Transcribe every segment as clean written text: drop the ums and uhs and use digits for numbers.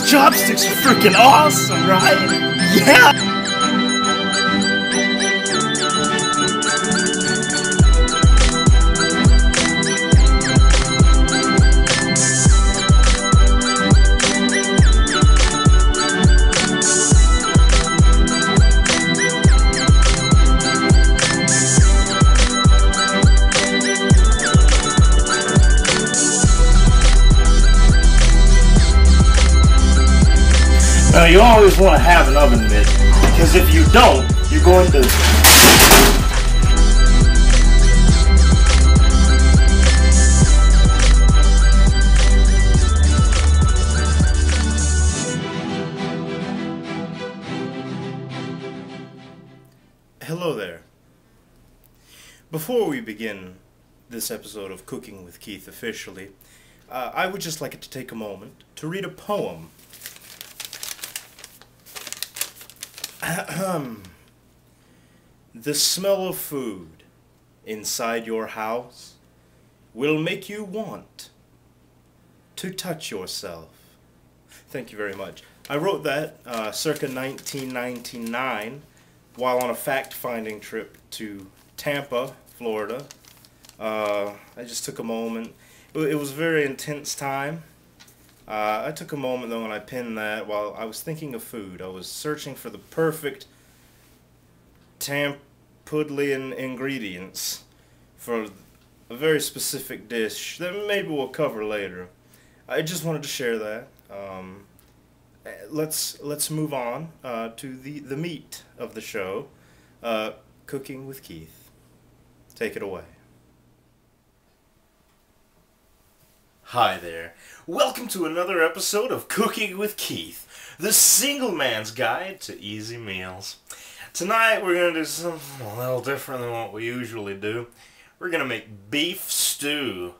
chopsticks are freaking awesome, right? Yeah! Now, you always want to have an oven mitt, because if you don't, you're going to... Hello there. Before we begin this episode of Cooking with Keith officially, I would just like to take a moment to read a poem. The smell of food inside your house will make you want to touch yourself. Thank you very much. I wrote that circa 1999 while on a fact-finding trip to Tampa, Florida. I just took a moment. It was a very intense time. I took a moment though when I penned that while I was thinking of food. I was searching for the perfect Tampudlian ingredients for a very specific dish that maybe we'll cover later. I just wanted to share that. Let's move on to the meat of the show, Cooking with Keith. Take it away. Hi there. Welcome to another episode of Cooking with Keith, the single man's guide to easy meals. Tonight we're going to do something a little different than what we usually do. We're going to make beef stew.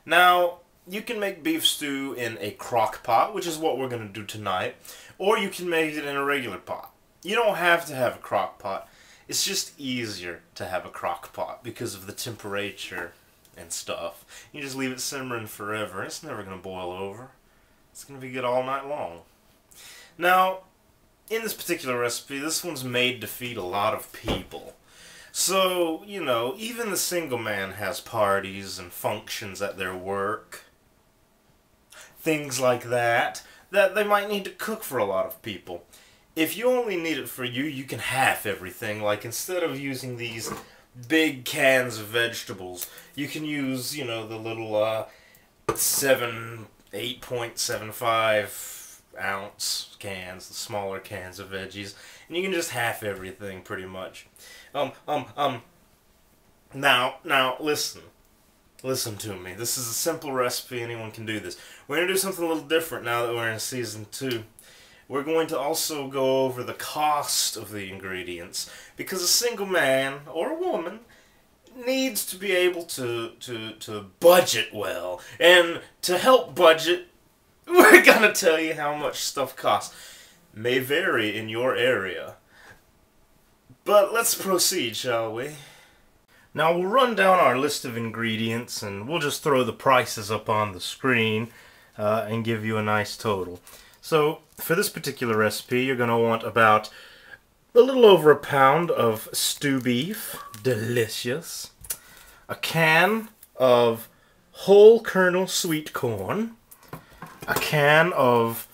Now, you can make beef stew in a crock pot, which is what we're going to do tonight, or you can make it in a regular pot. You don't have to have a crock pot. It's just easier to have a crock pot because of the temperature and stuff. You just leave it simmering forever. It's never going to boil over. It's going to be good all night long. Now, in this particular recipe, this one's made to feed a lot of people. So, you know, even the single man has parties and functions at their work. Things like that they might need to cook for a lot of people. If you only need it for you, you can half everything. Like, instead of using these big cans of vegetables, you can use, you know, the little 8.75 ounce cans, the smaller cans of veggies, and you can just half everything pretty much. Now listen to me. This is a simple recipe. Anyone can do this. We're going to do something a little different now that we're in season 2. We're going to also go over the cost of the ingredients, because a single man or a woman needs to be able to budget well. And to help budget, we're going to tell you how much stuff costs. May vary in your area. But let's proceed, shall we? Now we'll run down our list of ingredients and we'll just throw the prices up on the screen and give you a nice total. So, for this particular recipe, you're going to want about a little over a pound of stew beef, delicious, a can of whole kernel sweet corn, a can of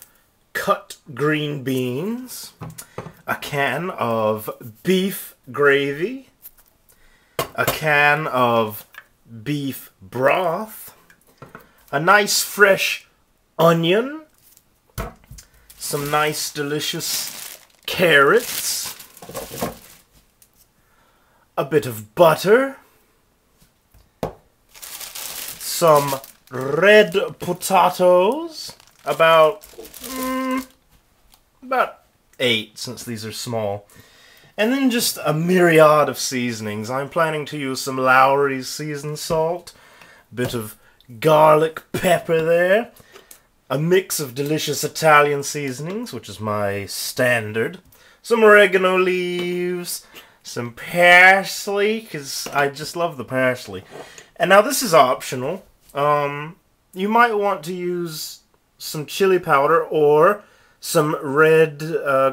cut green beans, a can of beef gravy, a can of beef broth, a nice fresh onion, some nice delicious carrots, a bit of butter, some red potatoes, about 8 since these are small, and then just a myriad of seasonings. I'm planning to use some Lowry's seasoned salt, a bit of garlic pepper there, a mix of delicious Italian seasonings, which is my standard, some oregano leaves, some parsley, because I just love the parsley. And now this is optional. You might want to use some chili powder or some red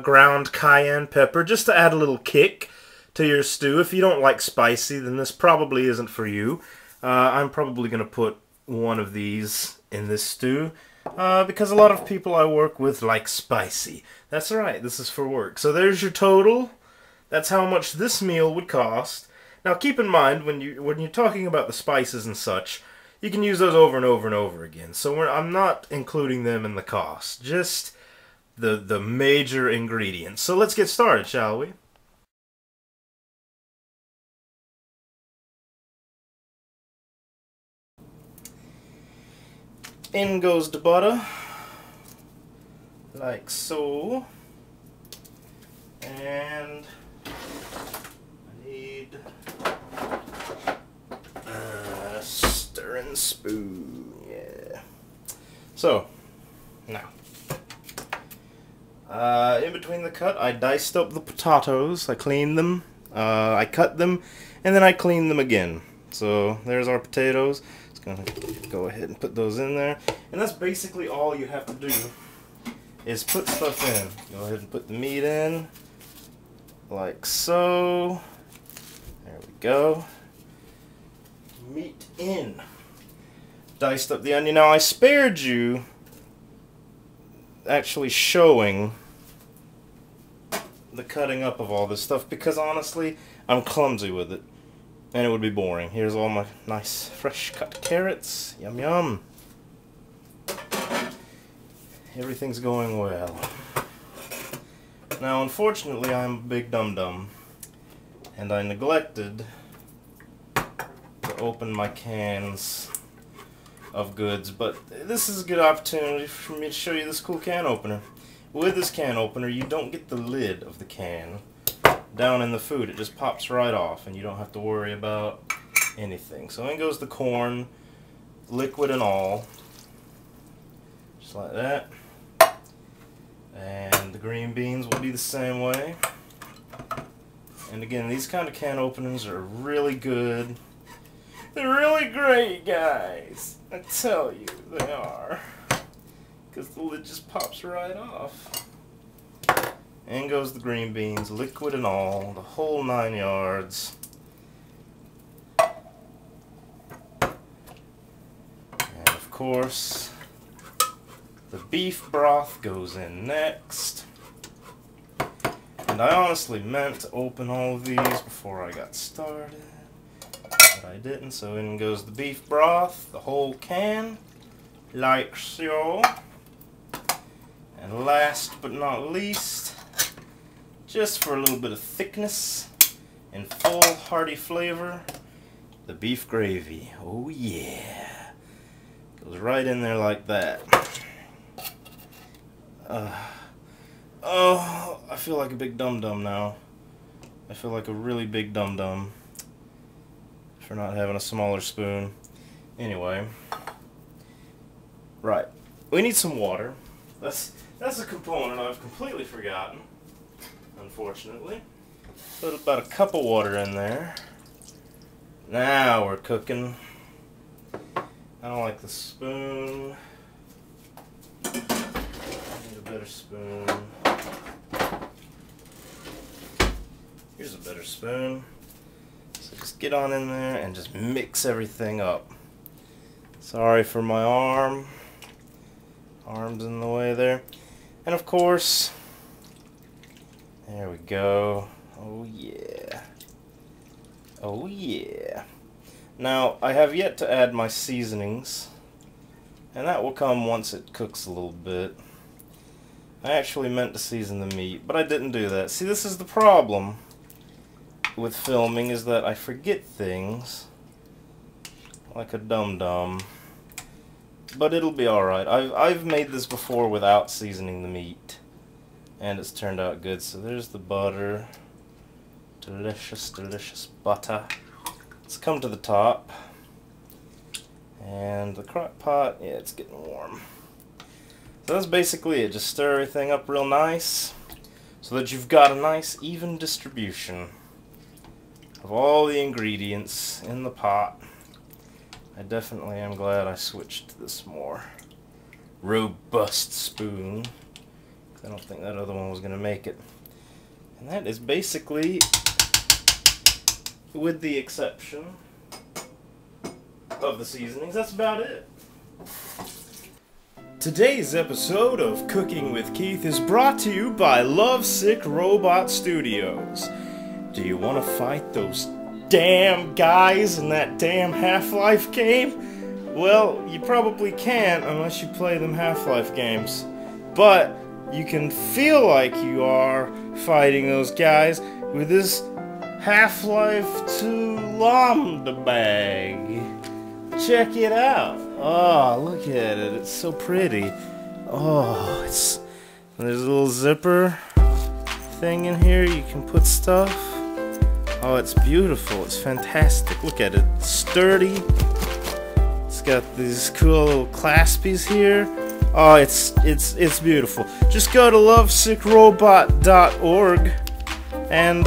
ground cayenne pepper, just to add a little kick to your stew. If you don't like spicy, then this probably isn't for you. I'm probably going to put one of these in this stew because a lot of people I work with like spicy. That's right, this is for work. So there's your total. That's how much this meal would cost. Now keep in mind, when you're talking about the spices and such, you can use those over and over and over again. So I'm not including them in the cost, just the major ingredients. So let's get started, shall we? In goes the butter, like so, and I need a stirring spoon, yeah. So, now, in between the cut, I diced up the potatoes, I cleaned them, I cut them, and then I cleaned them again. So, there's our potatoes. Gonna go ahead and put those in there, and that's basically all you have to do is put stuff in. Go ahead and put the meat in like so. There we go. Meat in. Diced up the onion. Now I spared you actually showing the cutting up of all this stuff because honestly I'm clumsy with it. And it would be boring. Here's all my nice fresh cut carrots. Yum yum. Everything's going well. Now unfortunately I'm a big dum-dum. And I neglected to open my cans of goods. But this is a good opportunity for me to show you this cool can opener. With this can opener you don't get the lid of the can down in the food. It just pops right off and you don't have to worry about anything. So in goes the corn, liquid and all, just like that. And the green beans will be the same way. And again, these kind of can openers are really good. They're really great, guys. I tell you, they are. Because the lid just pops right off. In goes the green beans, liquid and all, the whole 9 yards. And of course, the beef broth goes in next. And I honestly meant to open all of these before I got started, but I didn't, so in goes the beef broth, the whole can, like so. And last but not least, just for a little bit of thickness and full hearty flavor, the beef gravy. Oh yeah. Goes right in there like that. Oh, I feel like a big dum-dum now. I feel like a really big dum-dum for not having a smaller spoon. Anyway. Right. We need some water. That's a component I've completely forgotten. Unfortunately. Put about a cup of water in there. Now we're cooking. I don't like the spoon. I need a better spoon. Here's a better spoon. So just get on in there and just mix everything up. Sorry for my arm. Arm's in the way there. And of course, there we go. Oh yeah. Oh yeah. Now, I have yet to add my seasonings, and that will come once it cooks a little bit. I actually meant to season the meat, but I didn't do that. See, this is the problem with filming, is that I forget things like a dum-dum. But it'll be alright. I've made this before without seasoning the meat, and it's turned out good. So there's the butter. Delicious, delicious butter. Let's come to the top. And the crock pot, yeah, it's getting warm. So that's basically it. Just stir everything up real nice so that you've got a nice even distribution of all the ingredients in the pot. I definitely am glad I switched to this more robust spoon. I don't think that other one was going to make it. And that is basically, with the exception of the seasonings, that's about it. Today's episode of Cooking with Keith is brought to you by Lovesick Robot Studios. Do you want to fight those damn guys in that damn Half-Life game? Well, you probably can't unless you play them Half-Life games. But you can feel like you are fighting those guys with this Half-Life 2 Lambda bag. Check it out. Oh, look at it. It's so pretty. Oh, there's a little zipper thing in here. You can put stuff. Oh, it's beautiful. It's fantastic. Look at it. It's sturdy. It's got these cool little claspies here. Oh, it's beautiful. Just go to lovesickrobot.org and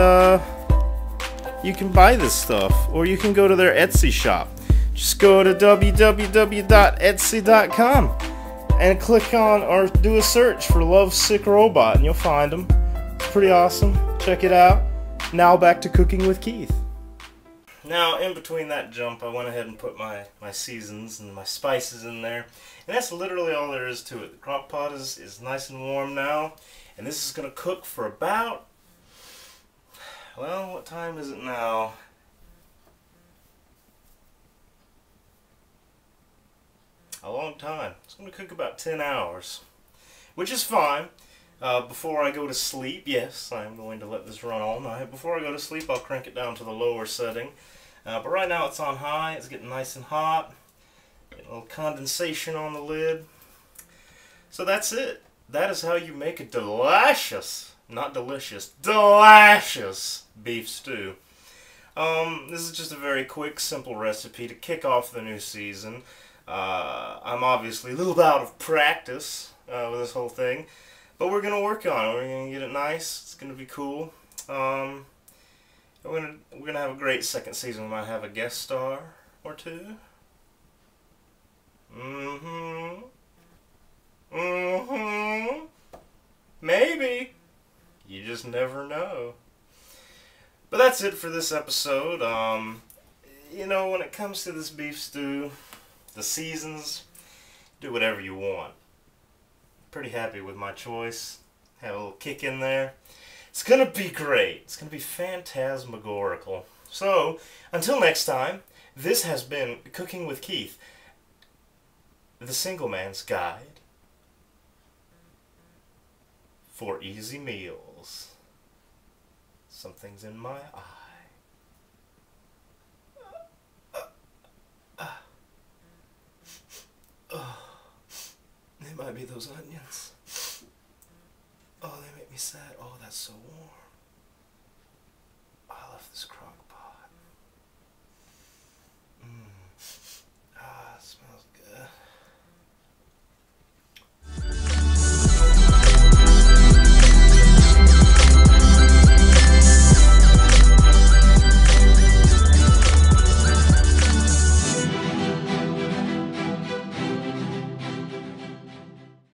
you can buy this stuff, or you can go to their Etsy shop. Just go to www.etsy.com and click on or do a search for Lovesick Robot and you'll find them. It's pretty awesome. Check it out. Now back to Cooking with Keith. Now, in between that jump, I went ahead and put my seasons and my spices in there. And that's literally all there is to it. The crock pot is nice and warm now. And this is going to cook for about, well, what time is it now? A long time. It's going to cook about 10 hours, which is fine. Before I go to sleep, yes, I'm going to let this run all night. Before I go to sleep, I'll crank it down to the lower setting. But right now it's on high. It's getting nice and hot. Getting a little condensation on the lid. So that's it. That is how you make a delicious, not delicious, delicious beef stew. This is just a very quick, simple recipe to kick off the new season. I'm obviously a little out of practice with this whole thing, but we're going to work on it. We're going to get it nice. It's going to be cool. We're gonna have a great second season. We might have a guest star or two. Maybe. You just never know. But that's it for this episode. You know, when it comes to this beef stew, the seasons, do whatever you want. Pretty happy with my choice. Have a little kick in there. It's gonna be great. It's gonna be phantasmagorical. So, until next time, this has been Cooking with Keith, the single man's guide for easy meals. Something's in my eye. It might be those onions. Oh, they make me sad. Oh, that's so warm. I love this crock pot.